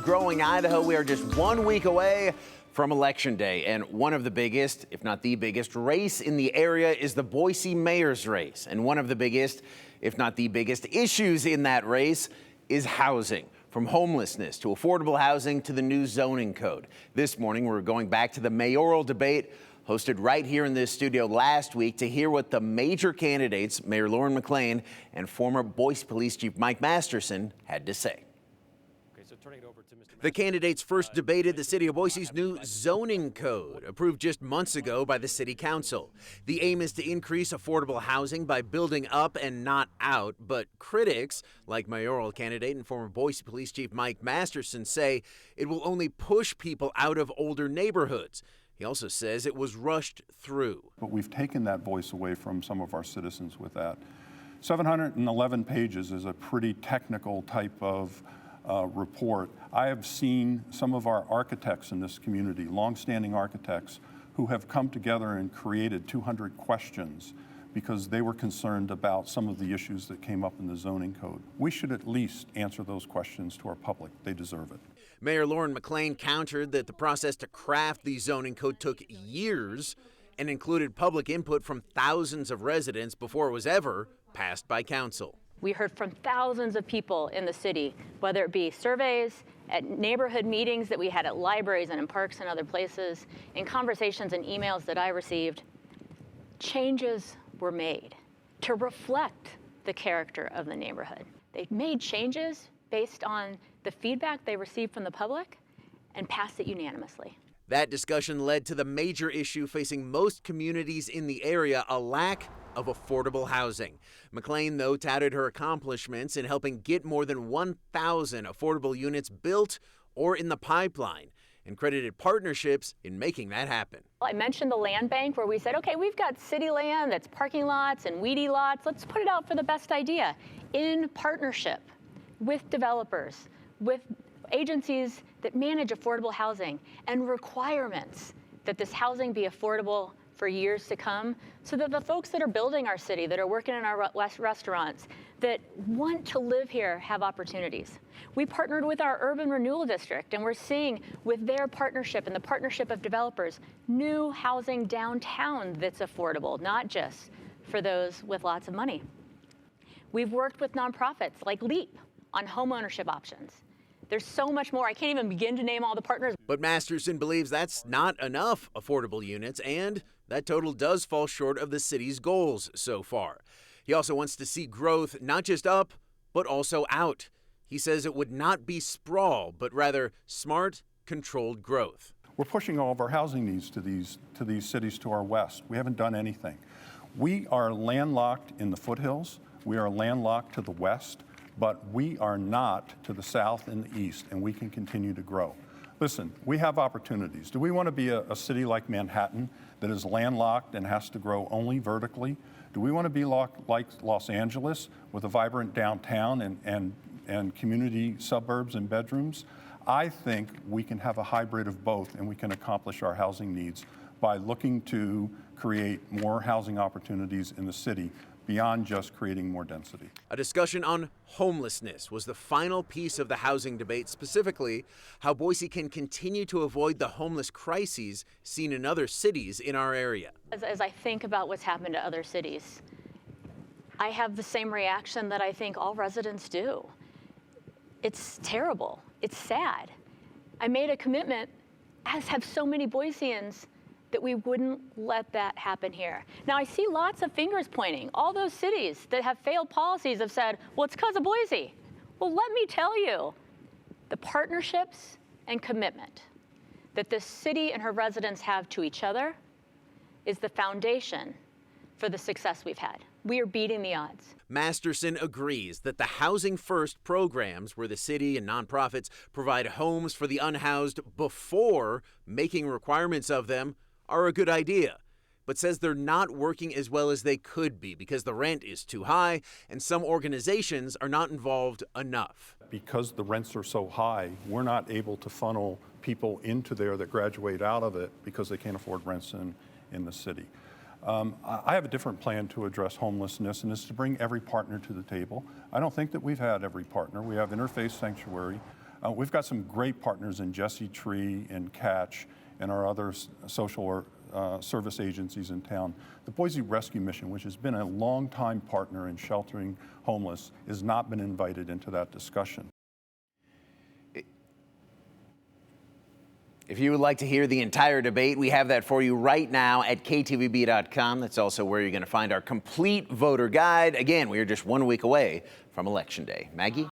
Growing Idaho. We are just 1 week away from Election Day, and one of the biggest, if not the biggest, race in the area is the Boise mayor's race. And one of the biggest, if not the biggest, issues in that race is housing. From homelessness to affordable housing to the new zoning code. This morning, we're going back to the mayoral debate hosted right here in this studio last week to hear what the major candidates, Mayor Lauren McLean and former Boise Police Chief Mike Masterson, had to say. The candidates first debated the city of Boise's new zoning code, approved just months ago by the city council. The aim is to increase affordable housing by building up and not out, but critics, like mayoral candidate and former Boise Police Chief Mike Masterson, say it will only push people out of older neighborhoods. He also says it was rushed through. But we've taken that voice away from some of our citizens with that. 711 pages is a pretty technical type of report. I have seen some of our architects in this community, longstanding architects, who have come together and created 200 questions because they were concerned about some of the issues that came up in the zoning code. We should at least answer those questions to our public. They deserve it. Mayor Lauren McLean countered that the process to craft the zoning code took years and included public input from thousands of residents before it was ever passed by council. We heard from thousands of people in the city, whether it be surveys, at neighborhood meetings that we had at libraries and in parks and other places, in conversations and emails that I received. Changes were made to reflect the character of the neighborhood. They made changes based on the feedback they received from the public and passed it unanimously. That discussion led to the major issue facing most communities in the area, a lack of affordable housing. McLean, though, touted her accomplishments in helping get more than 1,000 affordable units built or in the pipeline, and credited partnerships in making that happen. I mentioned the land bank where we said, okay, we've got city land that's parking lots and weedy lots. Let's put it out for the best idea in partnership with developers, with agencies that manage affordable housing, and requirements that this housing be affordable for years to come, so that the folks that are building our city, that are working in our restaurants, that want to live here have opportunities. We partnered with our urban renewal district, and we're seeing with their partnership and the partnership of developers, new housing downtown that's affordable, not just for those with lots of money. We've worked with nonprofits like LEAP on homeownership options. There's so much more. I can't even begin to name all the partners. But Masterson believes that's not enough affordable units, and that total does fall short of the city's goals so far. He also wants to see growth not just up, but also out. He says it would not be sprawl, but rather smart, controlled growth. We're pushing all of our housing needs to these cities to our west. We haven't done anything. We are landlocked in the foothills. We are landlocked to the west. But we are not to the south and the east, and we can continue to grow. Listen, we have opportunities. Do we want to be a city like Manhattan that is landlocked and has to grow only vertically? Do we want to be like Los Angeles with a vibrant downtown and community suburbs and bedrooms? I think we can have a hybrid of both, and we can accomplish our housing needs by looking to create more housing opportunities in the city beyond just creating more density. A discussion on homelessness was the final piece of the housing debate, specifically how Boise can continue to avoid the homeless crises seen in other cities in our area. As I think about what's happened to other cities, I have the same reaction that I think all residents do. It's terrible. It's sad. I made a commitment, as have so many Boiseans, that we wouldn't let that happen here. Now, I see lots of fingers pointing. All those cities that have failed policies have said, well, it's because of Boise. Well, let me tell you, the partnerships and commitment that this city and her residents have to each other is the foundation for the success we've had. We are beating the odds. Masterson agrees that the Housing First programs, where the city and nonprofits provide homes for the unhoused before making requirements of them, are a good idea, but says they're not working as well as they could be because the rent is too high and some organizations are not involved enough. Because the rents are so high, we're not able to funnel people into there that graduate out of it because they can't afford rents in the city. I have a different plan to address homelessness, and it's to bring every partner to the table. I don't think that we've had every partner. We have Interfaith Sanctuary. We've got some great partners in Jesse Tree and Catch and our other social or service agencies in town. The Boise Rescue Mission, which has been a long-time partner in sheltering homeless, has not been invited into that discussion. If you would like to hear the entire debate, we have that for you right now at ktvb.com. That's also where you're going to find our complete voter guide. Again, we are just 1 week away from Election Day. Maggie?